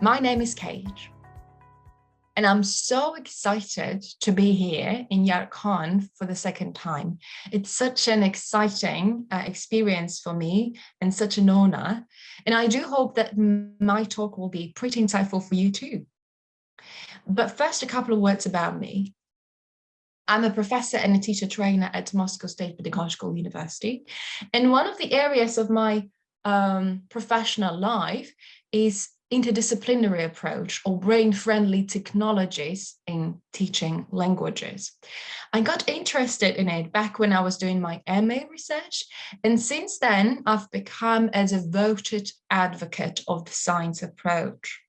My name is Kate, and I'm so excited to be here in Yarkon for the second time. It's such an exciting experience for me and such an honor. And I do hope that my talk will be pretty insightful for you too. But first, a couple of words about me. I'm a professor and a teacher trainer at Moscow State Pedagogical University. And one of the areas of my professional life is interdisciplinary approach or brain-friendly technologies in teaching languages. I got interested in it back when I was doing my MA research, and since then I've become a devoted advocate of the science approach.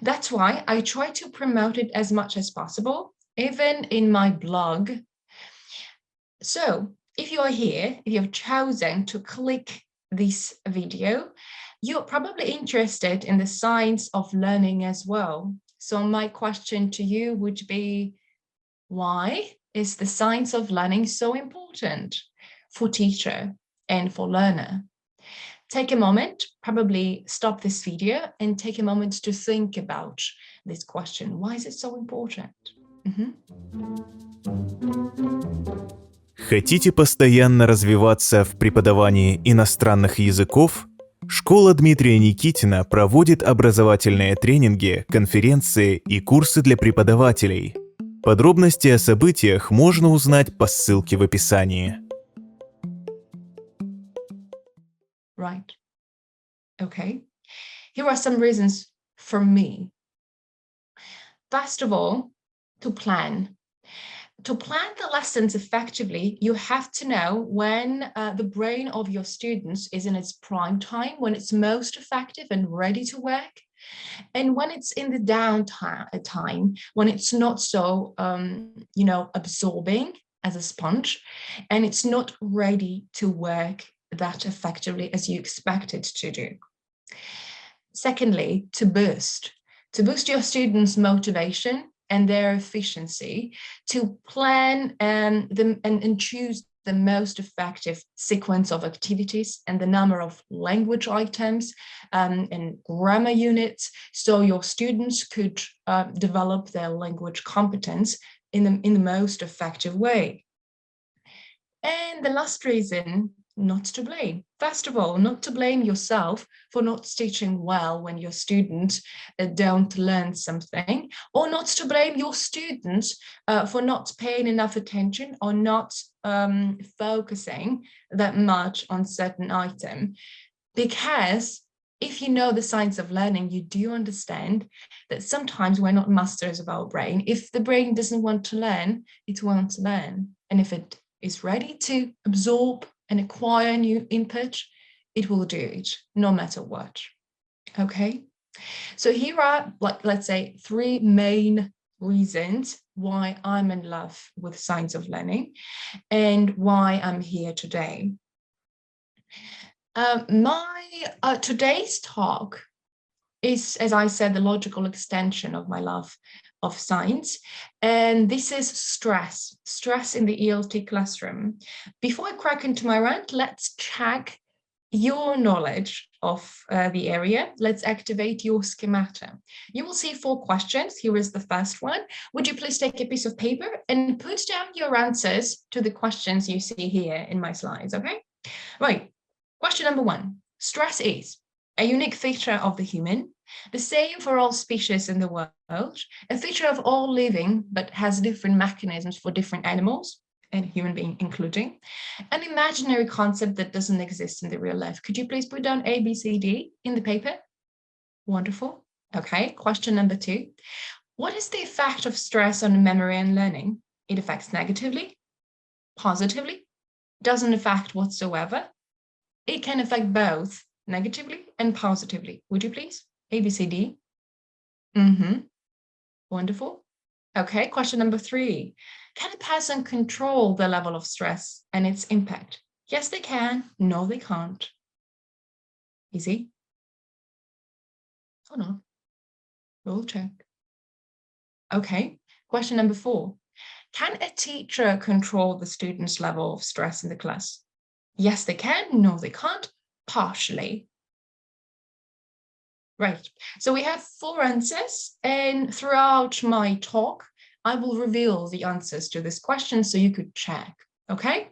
That's why I try to promote it as much as possible, even in my blog. So if you are here, if you have chosen to click this video, you're probably interested in the science of learning as well. So my question to you would be, why is the science of learning so important for teacher and for learner? Take a moment, probably stop this video and take a moment to think about this question. Why is it so important? Хотите постоянно развиваться в преподавании иностранных языков? Школа Дмитрия Никитина проводит образовательные тренинги, конференции и курсы для преподавателей. Подробности о событиях можно узнать по ссылке в описании. Right. Okay. Here are some reasons for me. First of all, to plan. To plan the lessons effectively, you have to know when the brain of your students is in its prime time, when it's most effective and ready to work, and when it's in the downtime, when it's not so, absorbing as a sponge, and it's not ready to work that effectively as you expect it to do. Secondly, to boost your students' motivation and their efficiency, to plan and choose the most effective sequence of activities and the number of language items and grammar units, so your students could develop their language competence in the most effective way. And the last reason, not to blame. First of all, not to blame yourself for not teaching well when your students don't learn something, or not to blame your students for not paying enough attention or not focusing that much on certain item. Because if you know the science of learning, you do understand that sometimes we're not masters of our brain. If the brain doesn't want to learn, it won't learn. And if it is ready to absorb and acquire new input, it will do it no matter what. Okay, so here are, let's say, three main reasons why I'm in love with science of learning and why I'm here today. Today's talk is, as I said, the logical extension of my love of science, and this is stress in the ELT classroom. Before I crack into my rant, let's check your knowledge of the area. Let's activate your schemata. You will see 4 questions. Here is the first one. Would you please take a piece of paper and put down your answers to the questions you see here in my slides, okay? Right, question number 1. Stress is a unique feature of the human, the same for all species in the world, a feature of all living, but has different mechanisms for different animals, and human being including, an imaginary concept that doesn't exist in the real life. Could you please put down A, B, C, D in the paper? Wonderful. Okay, question number 2. What is the effect of stress on memory and learning? It affects negatively, positively, doesn't affect whatsoever. It can affect both negatively and positively. Would you please? A, B, C, D. Wonderful. Okay, question number 3. Can a person control the level of stress and its impact? Yes, they can. No, they can't. Easy. Hold on. We'll check. Okay, question number 4. Can a teacher control the student's level of stress in the class? Yes, they can. No, they can't. Partially. Right. So we have 4 answers, and throughout my talk, I will reveal the answers to this question so you could check. Okay.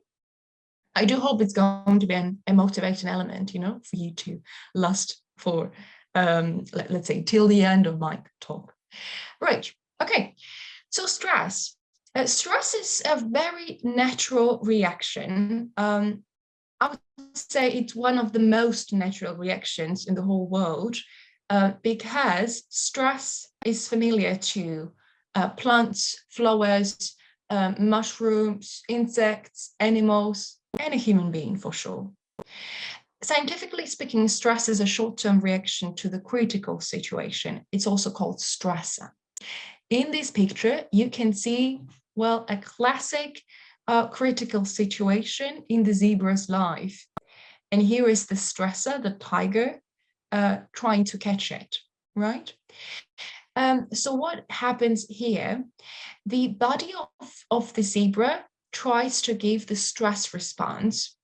I do hope it's going to be a motivating element, for you to last for, let's say, till the end of my talk. Right. Okay. So stress. Stress is a very natural reaction. I would say it's one of the most natural reactions in the whole world, because stress is familiar to plants, flowers, mushrooms, insects, animals, and a human being for sure. Scientifically speaking, stress is a short-term reaction to the critical situation. It's also called stressor. In this picture, you can see, well, a classic critical situation in the zebra's life. And here is the stressor, the tiger, trying to catch it, right? So what happens here? The body of the zebra tries to give the stress response.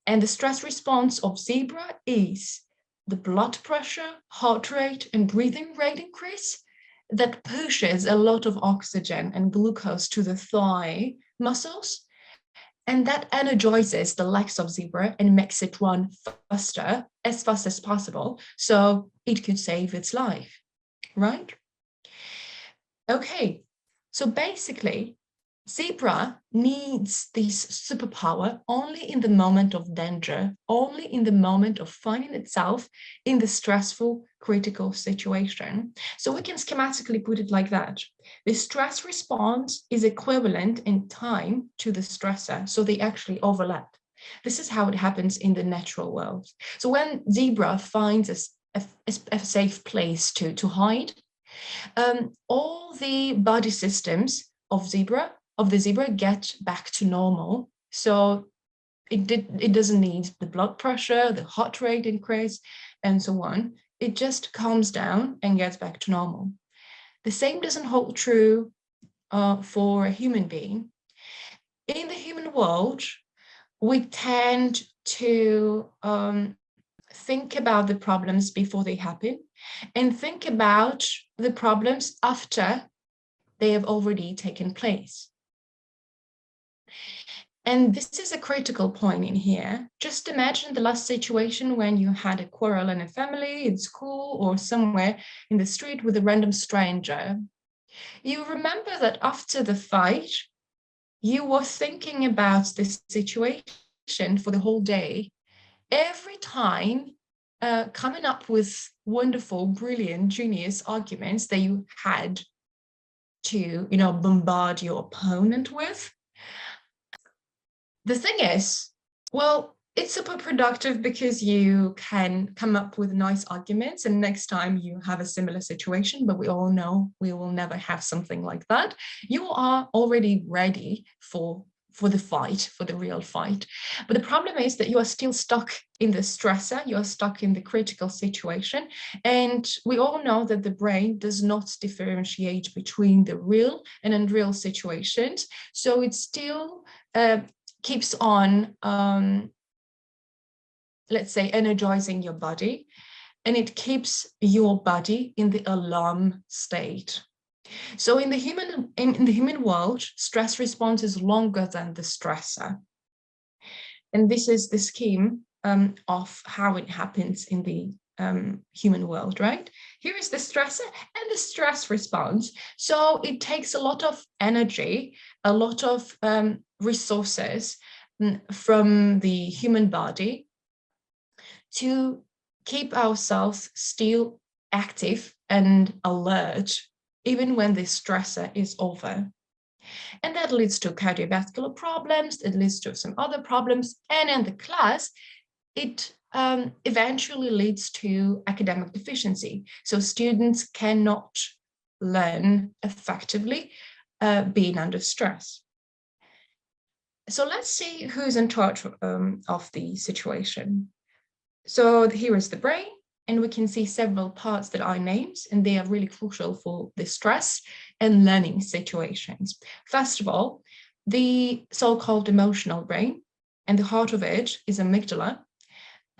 And the stress response of zebra is the blood pressure, heart rate, and breathing rate increase that pushes a lot of oxygen and glucose to the thigh muscles. And that energizes the legs of zebra and makes it run faster, as fast as possible, so it could save its life, right? Okay, so basically, zebra needs this superpower only in the moment of danger, only in the moment of finding itself in the stressful, critical situation. So we can schematically put it like that. The stress response is equivalent in time to the stressor, so they actually overlap. This is how it happens in the natural world. So when zebra finds a safe place to hide, all the body systems of the zebra get back to normal. So it doesn't need the blood pressure, the heart rate increase, and so on. It just calms down and gets back to normal. The same doesn't hold true for a human being. In the human world, we tend to think about the problems before they happen and think about the problems after they have already taken place. And this is a critical point in here. Just imagine the last situation when you had a quarrel in a family, in school, or somewhere in the street with a random stranger. You remember that after the fight, you were thinking about this situation for the whole day. Every time coming up with wonderful, brilliant, genius arguments that you had to, bombard your opponent with. The thing is, well, it's super productive because you can come up with nice arguments, and next time you have a similar situation, but we all know we will never have something like that. You are already ready for the fight, for the real fight. But the problem is that you are still stuck in the stressor, you are stuck in the critical situation. And we all know that the brain does not differentiate between the real and unreal situations. So it still keeps on, let's say, energizing your body, and it keeps your body in the alarm state. So in the human world, stress response is longer than the stressor. And this is the scheme of how it happens in the human world, right? Here is the stressor and the stress response. So it takes a lot of energy, a lot of resources from the human body to keep ourselves still active and alert, even when the stressor is over. And that leads to cardiovascular problems, it leads to some other problems, and in the class, it eventually leads to academic deficiency. So students cannot learn effectively being under stress. So let's see who's in charge of the situation. So here is the brain, and we can see several parts that are named, and they are really crucial for the stress and learning situations. First of all, the so-called emotional brain, and the heart of it is amygdala.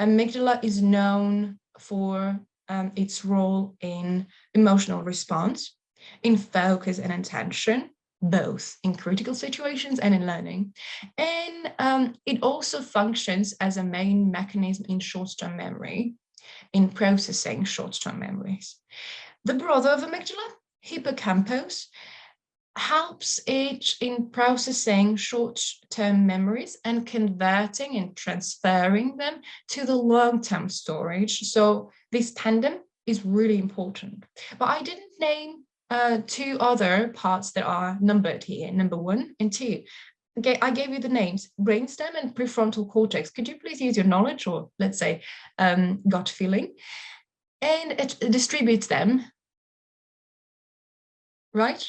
Amygdala is known for its role in emotional response, in focus and attention, both in critical situations and in learning. And it also functions as a main mechanism in short-term memory, in processing short-term memories. The brother of amygdala, hippocampus, helps it in processing short-term memories and converting and transferring them to the long-term storage. So this tandem is really important. But I didn't name two other parts that are numbered here, number 1 and 2. Okay, I gave you the names, brainstem and prefrontal cortex. Could you please use your knowledge, or let's say gut feeling, and it distributes them, right?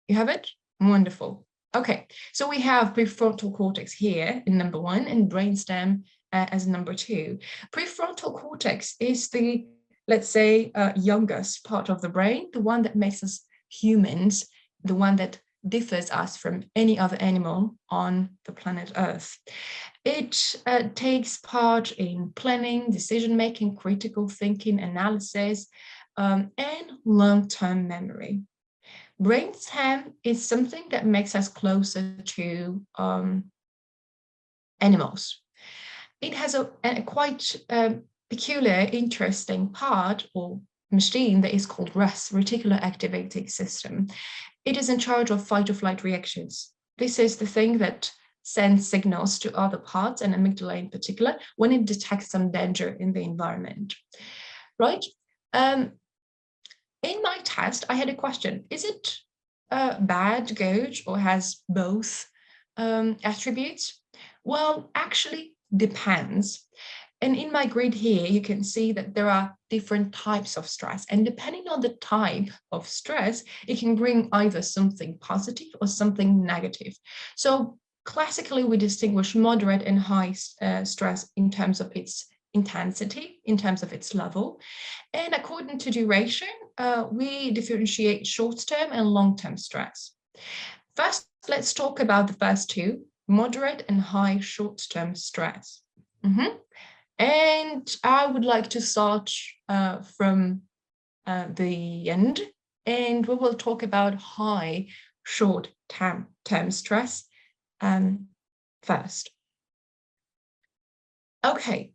You have it? Wonderful. Okay, so we have prefrontal cortex here in number 1 and brainstem as number 2. Prefrontal cortex is the, let's say, youngest part of the brain, the one that makes us humans, the one that differs us from any other animal on the planet Earth. It takes part in planning, decision-making, critical thinking, analysis, and long-term memory. Brainstem is something that makes us closer to animals. It has a quite peculiar, interesting part or machine that is called RAS, Reticular Activating System. It is in charge of fight or flight reactions. This is the thing that sends signals to other parts, and amygdala in particular, when it detects some danger in the environment, right? In my test, I had a question. Is it bad, good, or has both attributes? Well, actually depends. And in my grid here, you can see that there are different types of stress. And depending on the type of stress, it can bring either something positive or something negative. So classically, we distinguish moderate and high stress in terms of its intensity, in terms of its level. And according to duration, we differentiate short-term and long-term stress. First, let's talk about the first two, moderate and high short-term stress. And I would like to start from the end, and we will talk about high short-term stress first. Okay,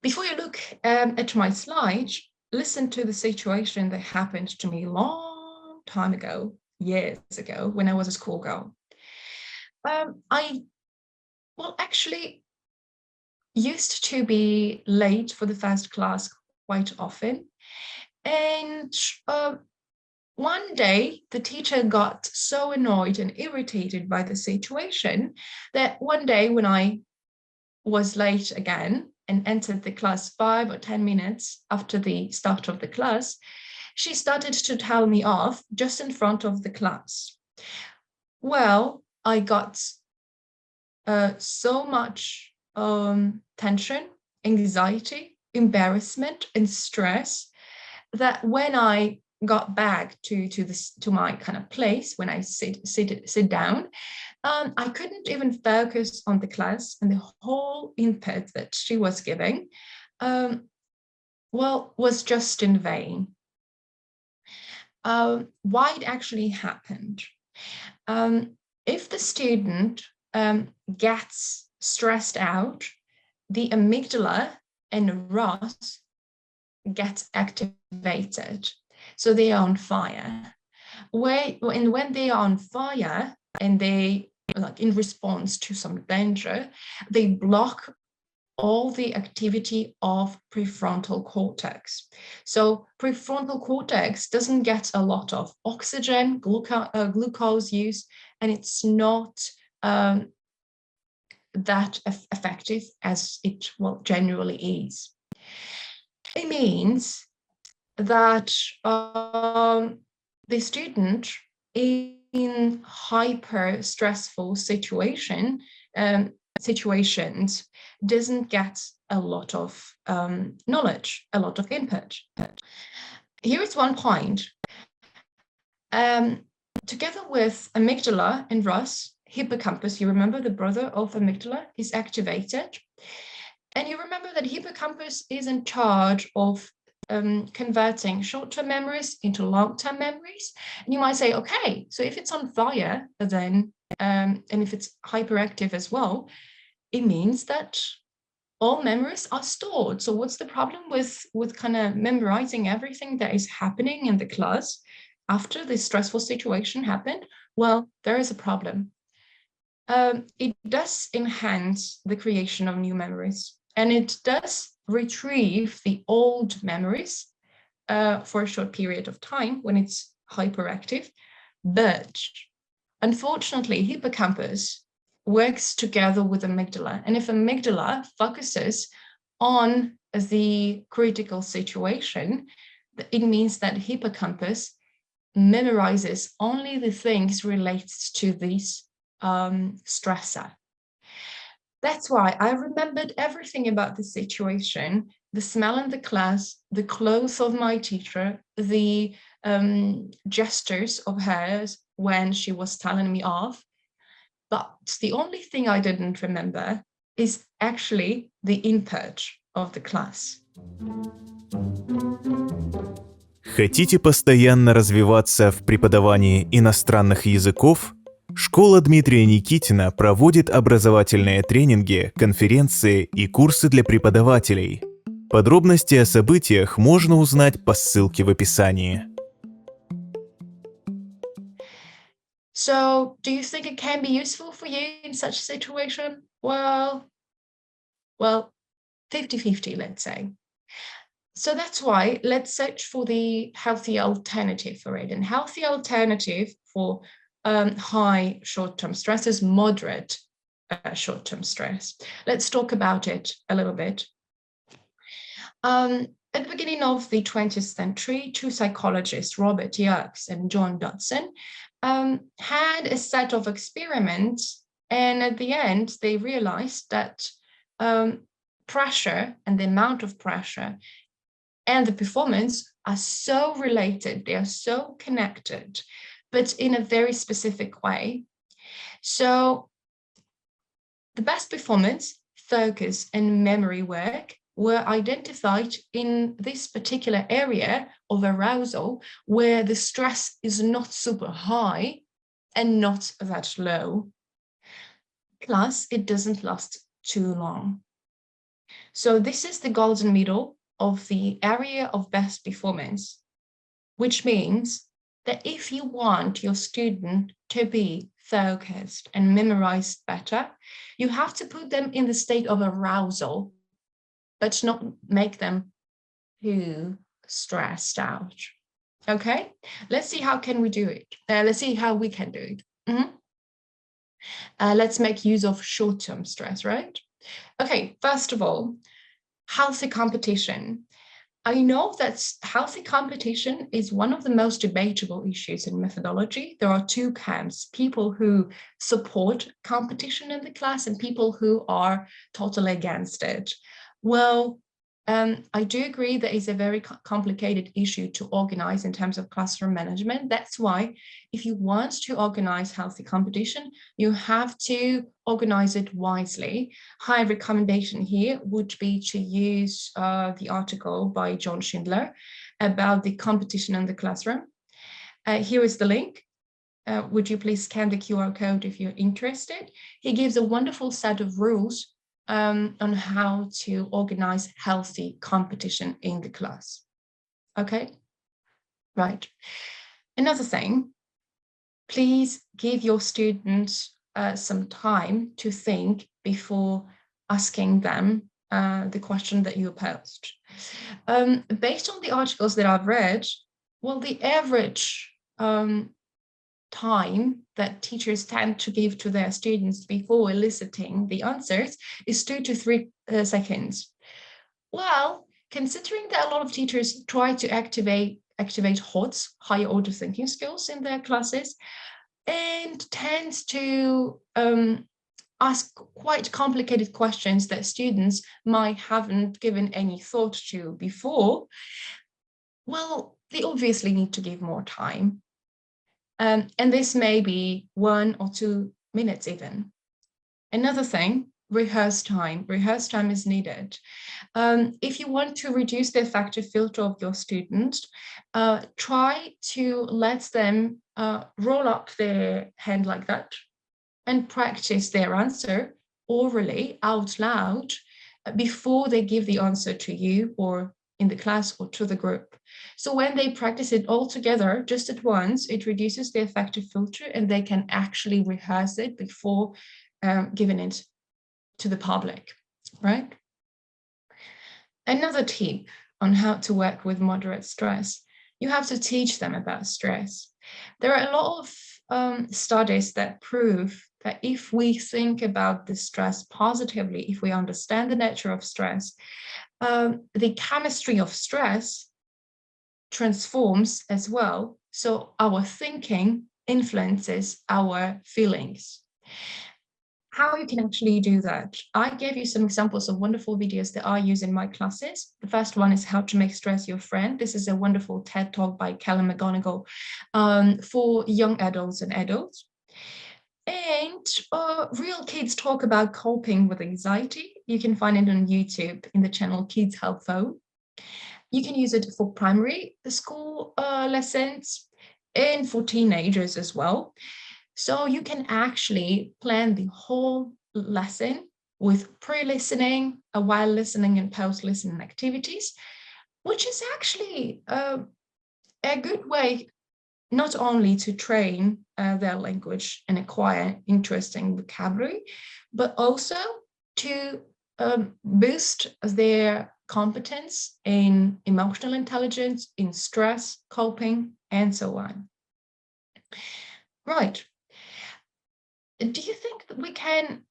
before you look at my slide, listen to the situation that happened to me a long time ago, years ago, when I was a schoolgirl. I actually used to be late for the first class quite often. And one day, the teacher got so annoyed and irritated by the situation that one day when I was late again and entered the class 5 or 10 minutes after the start of the class, she started to tell me off just in front of the class. Well, I got so much tension, anxiety, embarrassment, and stress that when I got back to my kind of place, when I sit down, I couldn't even focus on the class, and the whole input that she was giving, was just in vain. Why it actually happened? If the student gets stressed out, the amygdala and ROS gets activated. So they are on fire. When they are on fire and they, like in response to some danger, they block all the activity of prefrontal cortex. So prefrontal cortex doesn't get a lot of oxygen, glucose use, and it's not that effective as it generally is. It means that the student in hyper stressful situations doesn't get a lot of knowledge, a lot of input. Here is one point. Together with amygdala and ROS, hippocampus, you remember the brother of amygdala, is activated. And you remember that hippocampus is in charge of converting short-term memories into long-term memories. And you might say, okay, so if it's on fire, then, and if it's hyperactive as well, it means that all memories are stored. So what's the problem with kind of memorizing everything that is happening in the class after this stressful situation happened? Well, there is a problem. It does enhance the creation of new memories, and it does retrieve the old memories for a short period of time when it's hyperactive. But unfortunately, hippocampus works together with amygdala. And if amygdala focuses on the critical situation, it means that hippocampus memorizes only the things related to this stressor. That's why I remembered everything about the situation, the smell in the class, the clothes of my teacher, the gestures of hers when she was telling me off. But the only thing I didn't remember is actually the input of the class. Хотите постоянно развиваться в преподавании иностранных языков? Школа Дмитрия Никитина проводит образовательные тренинги, конференции и курсы для преподавателей. Подробности о событиях можно узнать по ссылке в описании. So, do you think it can be useful for you in such a situation? Well, 50-50, let's say. So that's why let's search for the healthy alternative for it. And healthy alternative for high short-term stress is moderate short-term stress. Let's talk about it a little bit. At the beginning of the 20th century, two psychologists, Robert Yerkes and John Dodson, had a set of experiments, and at the end, they realized that pressure and the amount of pressure and the performance are so related, they are so connected, but in a very specific way. So the best performance, focus, and memory work were identified in this particular area of arousal where the stress is not super high and not that low. Plus, it doesn't last too long. So this is the golden middle of the area of best performance, which means that if you want your student to be focused and memorize better, you have to put them in the state of arousal, but not make them too stressed out. Okay, let's see how can we do it. Let's see how we can do it. Let's make use of short-term stress, right? Okay, first of all, healthy competition. I know that healthy competition is one of the most debatable issues in methodology. There are two camps, people who support competition in the class and people who are totally against it. Well, I do agree that it's a very complicated issue to organize in terms of classroom management. That's why if you want to organize healthy competition, you have to organize it wisely. My recommendation here would be to use the article by John Schindler about the competition in the classroom. Here is the link. Would you please scan the QR code if you're interested? He gives a wonderful set of rules on how to organize healthy competition in the class. Okay, right. Another thing, please give your students some time to think before asking them the question that you posed. Based on the articles that I've read, well, the average time that teachers tend to give to their students before eliciting the answers is 2 to 3 seconds. Well, considering that a lot of teachers try to activate HOTS, higher order thinking skills, in their classes, and tends to ask quite complicated questions that students might haven't given any thought to before, well, they obviously need to give more time. And this may be 1 or 2 minutes even. Another thing, rehearse time. Rehearse time is needed. If you want to reduce the affective filter of your students, try to let them roll up their hand like that and practice their answer orally out loud before they give the answer to you or in the class or to the group. So when they practice it all together just at once, it reduces the affective filter and they can actually rehearse it before giving it to the public, right? Another tip on how to work with moderate stress, you have to teach them about stress. There are a lot of studies that prove that if we think about the stress positively, if we understand the nature of stress, the chemistry of stress transforms as well. So our thinking influences our feelings. How you can actually do that? I gave you some examples of wonderful videos that I use in my classes. The first one is how to make stress your friend. This is a wonderful TED talk by Kelly McGonigal for young adults and adults. And real kids talk about coping with anxiety. You can find it on YouTube in the channel Kids Help Phone. You can use it for primary school lessons and for teenagers as well. So you can actually plan the whole lesson with pre-listening, while listening and post-listening activities, which is actually a good way not only to train their language and acquire interesting vocabulary, but also to boost their competence in emotional intelligence, in stress, coping, and so on. Right. Do you think that we can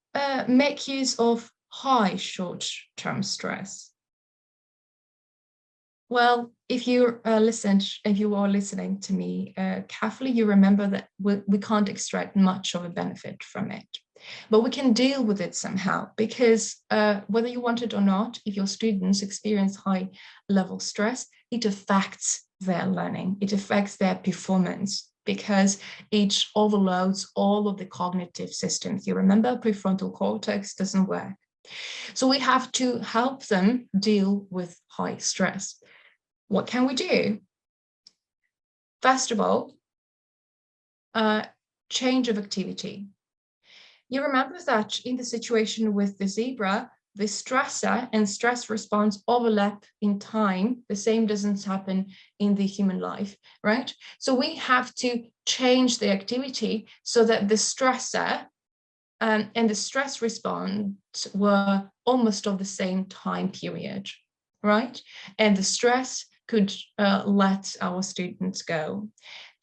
make use of high short-term stress? Well, if you are listening to me carefully, you remember that we can't extract much of a benefit from it, but we can deal with it somehow, because whether you want it or not, if your students experience high level stress, it affects their learning, it affects their performance, because it overloads all of the cognitive systems. You remember, prefrontal cortex doesn't work. So we have to help them deal with high stress. What can we do? First of all, change of activity. You remember that in the situation with the zebra, the stressor and stress response overlap in time. The same doesn't happen in the human life, right? So we have to change the activity so that the stressor and the stress response were almost of the same time period, right? And the stress could let our students go.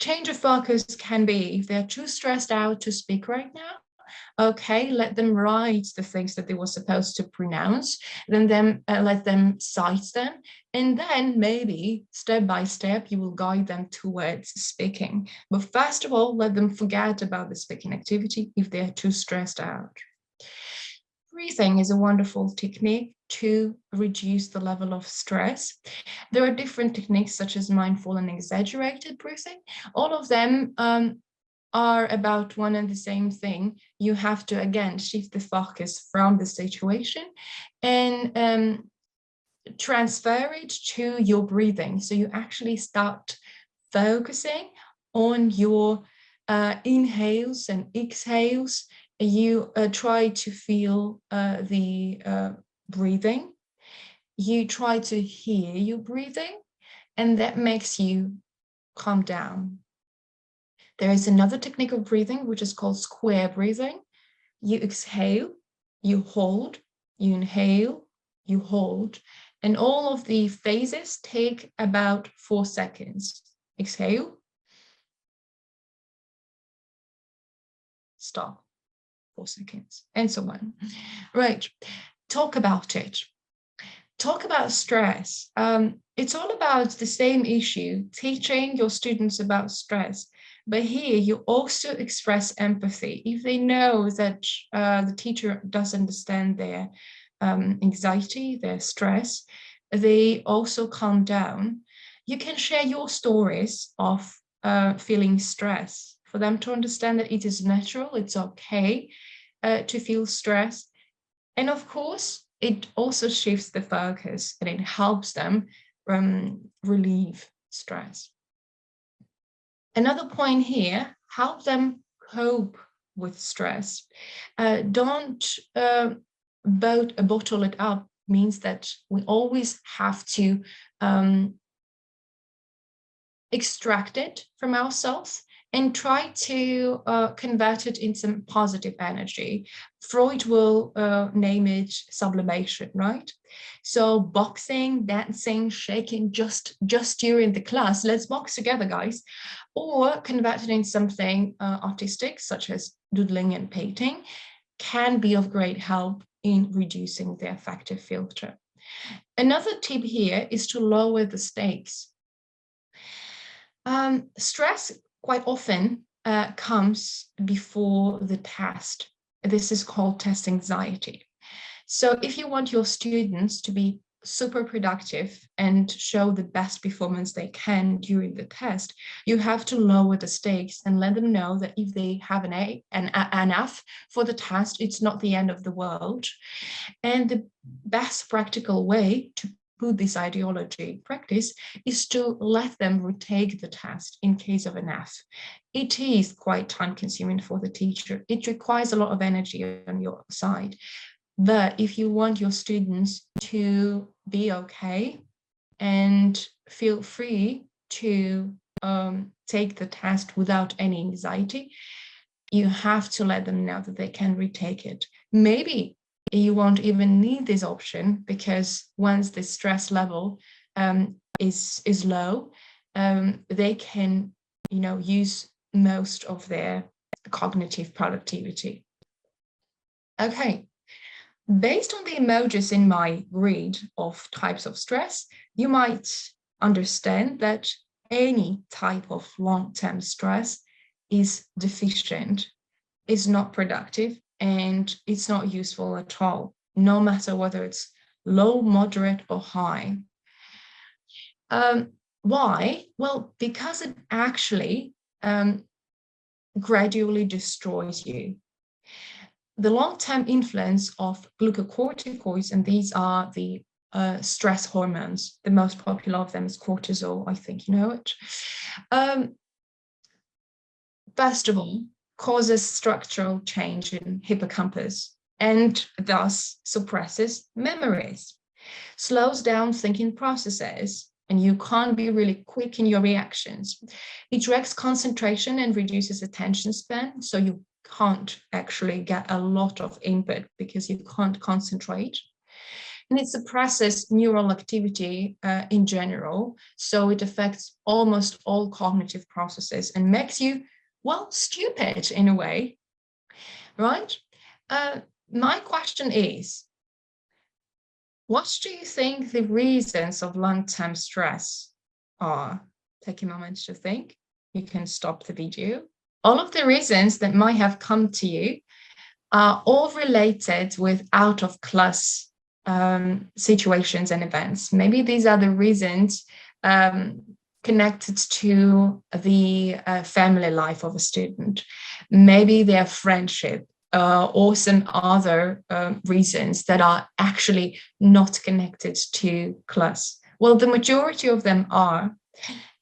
Change of focus can be if they're too stressed out to speak right now. Okay, let them write the things that they were supposed to pronounce, then let them cite them, and then maybe step by step you will guide them towards speaking. But first of all, let them forget about the speaking activity if they're too stressed out. Breathing is a wonderful technique to reduce the level of stress. There are different techniques such as mindful and exaggerated breathing. All of them are about one and the same thing. You have to, again, shift the focus from the situation and transfer it to your breathing. So you actually start focusing on your inhales and exhales. You try to feel the breathing. You try to hear your breathing, and that makes you calm down. There is another technique of breathing, which is called square breathing. You exhale, you hold, you inhale, you hold, and all of the phases take about 4 seconds. Exhale, stop, 4 seconds, and so on. Right, talk about it. Talk about stress. It's all about the same issue, teaching your students about stress. But here you also express empathy. If they know that the teacher does understand their anxiety, their stress, they also calm down. You can share your stories of feeling stress for them to understand that it is natural, it's okay to feel stress. And of course, it also shifts the focus and it helps them relieve stress. Another point here, help them cope with stress. Don't bottle it up means that we always have to extract it from ourselves and try to convert it into some positive energy. Freud will name it sublimation, right? So boxing, dancing, shaking just during the class, let's box together, guys, or convert it into something artistic, such as doodling and painting, can be of great help in reducing the affective filter. Another tip here is to lower the stakes. Stress quite often comes before the test. This is called test anxiety. So if you want your students to be super productive and show the best performance they can during the test, you have to lower the stakes and let them know that if they have an F for the test, it's not the end of the world. And the best practical way to put this ideology in practice is to let them retake the test in case of an F. It is quite time consuming for the teacher. It requires a lot of energy on your side. But if you want your students to be okay and feel free to take the test without any anxiety, you have to let them know that they can retake it. Maybe you won't even need this option because once the stress level is low, they can, use most of their cognitive productivity. Okay, based on the emojis in my read of types of stress, you might understand that any type of long-term stress is deficient, is not productive, and it's not useful at all, no matter whether it's low, moderate, or high. Why? Well, because it actually gradually destroys you. The long-term influence of glucocorticoids, and these are the stress hormones, the most popular of them is cortisol, I think you know it. First of all, causes structural change in hippocampus and thus suppresses memories, slows down thinking processes, and you can't be really quick in your reactions. It directs concentration and reduces attention span, so you can't actually get a lot of input because you can't concentrate. And it suppresses neural activity in general, so it affects almost all cognitive processes and makes you, well, stupid in a way, right? My question is, what do you think the reasons of long-term stress are? Take a moment to think. You can stop the video. All of the reasons that might have come to you are all related with out-of-class situations and events. Maybe these are the reasons connected to the family life of a student, maybe their friendship, or some other reasons that are actually not connected to class. Well, the majority of them are.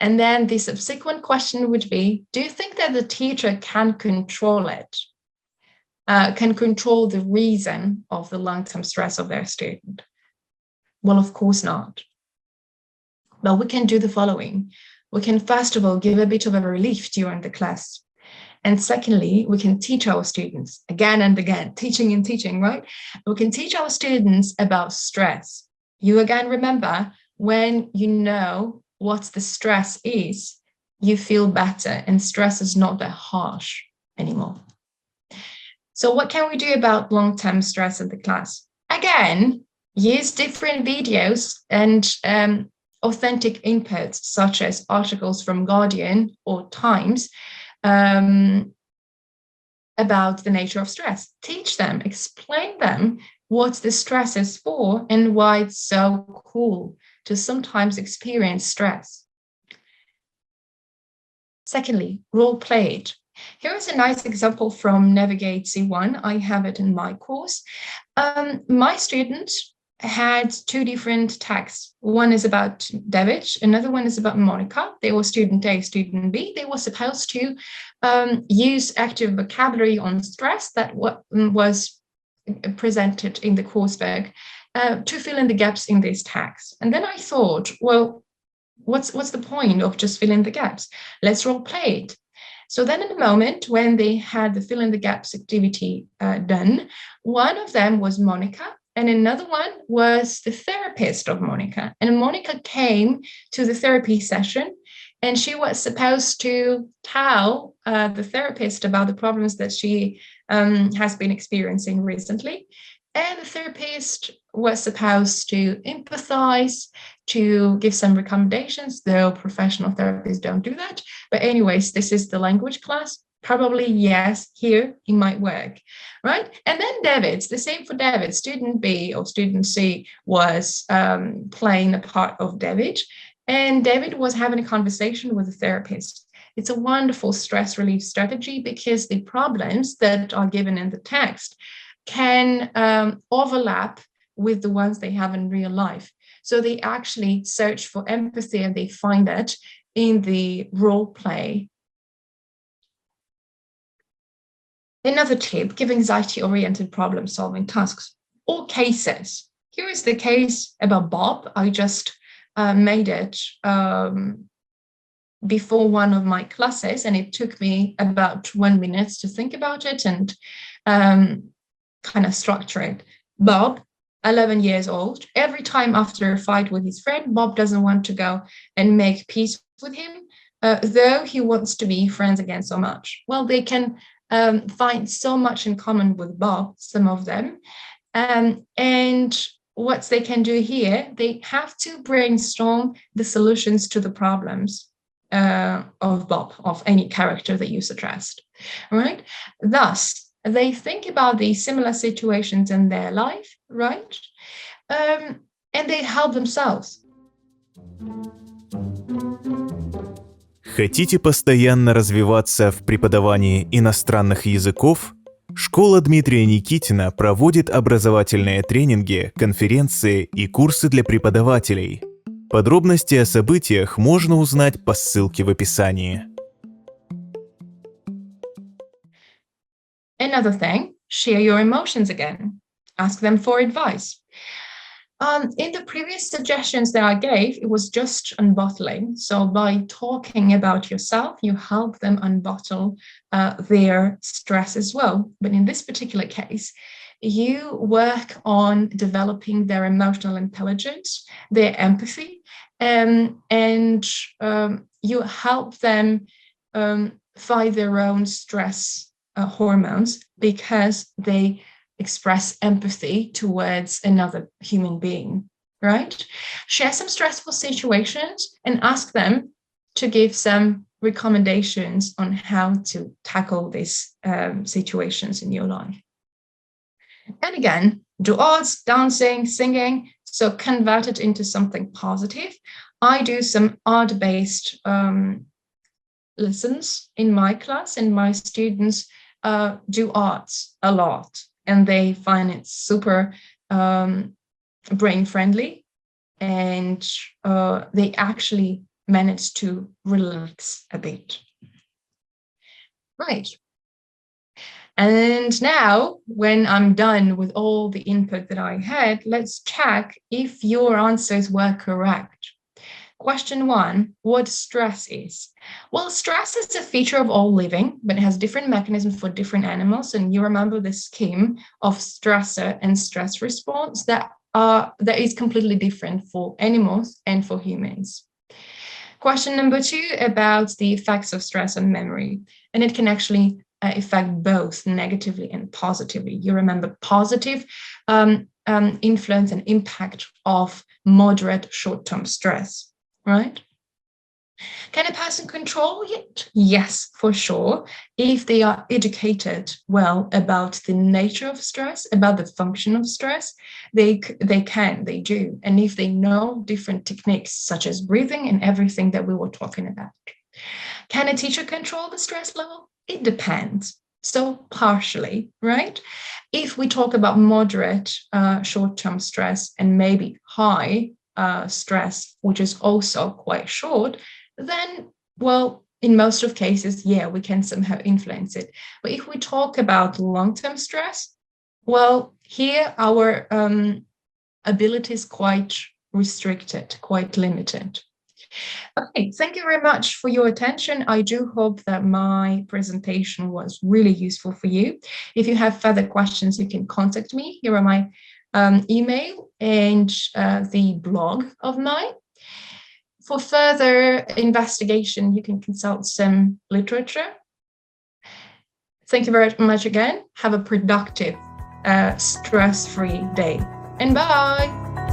And then the subsequent question would be, do you think that the teacher can control it? Can control the reason of the long-term stress of their student? Well, of course not. But we can do the following. We can, first of all, give a bit of a relief during the class. And secondly, we can teach our students again and again, teaching and teaching, right? We can teach our students about stress. You again remember, when you know what the stress is, you feel better and stress is not that harsh anymore. So what can we do about long-term stress in the class? Again, use different videos and authentic inputs, such as articles from Guardian or Times, about the nature of stress. Teach them, explain them what the stress is for and why it's so cool to sometimes experience stress. Secondly, role play it. Here is a nice example from Navigate C1. I have it in my course. My student had two different texts. One is about David, another one is about Monica. They were student A, student B. They were supposed to use active vocabulary on stress that was presented in the coursework to fill in the gaps in this text. And then I thought, well, what's the point of just filling the gaps? Let's role play it. So then in the moment when they had the fill in the gaps activity done, one of them was Monica and another one was the therapist of Monica. And Monica came to the therapy session and she was supposed to tell the therapist about the problems that she has been experiencing recently. And the therapist was supposed to empathize, to give some recommendations, though professional therapists don't do that. But anyways, this is the language class. Probably, yes, here it might work, right? And then David, the same for David. Student B or student C was playing the part of David, and David was having a conversation with the therapist. It's a wonderful stress relief strategy because the problems that are given in the text can overlap with the ones they have in real life. So they actually search for empathy and they find it in the role play. Another tip, give anxiety-oriented problem-solving tasks or cases. Here is the case about Bob. I just made it before one of my classes, and it took me about 1 minute to think about it and kind of structure it. Bob, 11 years old, every time after a fight with his friend, Bob doesn't want to go and make peace with him, though he wants to be friends again so much. Well, they can find so much in common with Bob, some of them. And what they can do here, they have to brainstorm the solutions to the problems of Bob, of any character that you suggest, right? Thus, they think about these similar situations in their life, right? And they help themselves. Хотите постоянно развиваться в преподавании иностранных языков? Школа Дмитрия Никитина проводит образовательные тренинги, конференции и курсы для преподавателей. Подробности о событиях можно узнать по ссылке в описании. Another thing, share your emotions again. Ask them for advice. In the previous suggestions that I gave, it was just unbottling. So by talking about yourself, you help them unbottle their stress as well. But in this particular case, you work on developing their emotional intelligence, their empathy, and you help them fight their own stress hormones because they express empathy towards another human being, right? Share some stressful situations and ask them to give some recommendations on how to tackle these situations in your life. And again, do arts, dancing, singing, so convert it into something positive. I do some art-based lessons in my class, and my students do arts a lot, and they find it super brain friendly, and they actually manage to relax a bit. Right. And now, when I'm done with all the input that I had, let's check if your answers were correct. Question 1, what stress is? Well, stress is a feature of all living, but it has different mechanisms for different animals. And you remember the scheme of stressor and stress response that is completely different for animals and for humans. Question number 2, about the effects of stress on memory. And it can actually affect both negatively and positively. You remember positive influence and impact of moderate short-term stress. Right? Can a person control it? Yes, for sure. If they are educated well about the nature of stress, about the function of stress, they do. And if they know different techniques such as breathing and everything that we were talking about. Can a teacher control the stress level? It depends. So partially, right? If we talk about moderate short-term stress and maybe high stress, which is also quite short, then, well, in most of cases, yeah, we can somehow influence it. But if we talk about long-term stress, well, here our ability is quite restricted, quite limited. Okay, thank you very much for your attention. I do hope that my presentation was really useful for you. If you have further questions, you can contact me. Here are my email and the blog of mine. For further investigation, you can consult some literature. Thank you very much again. Have a productive, stress-free day. And bye.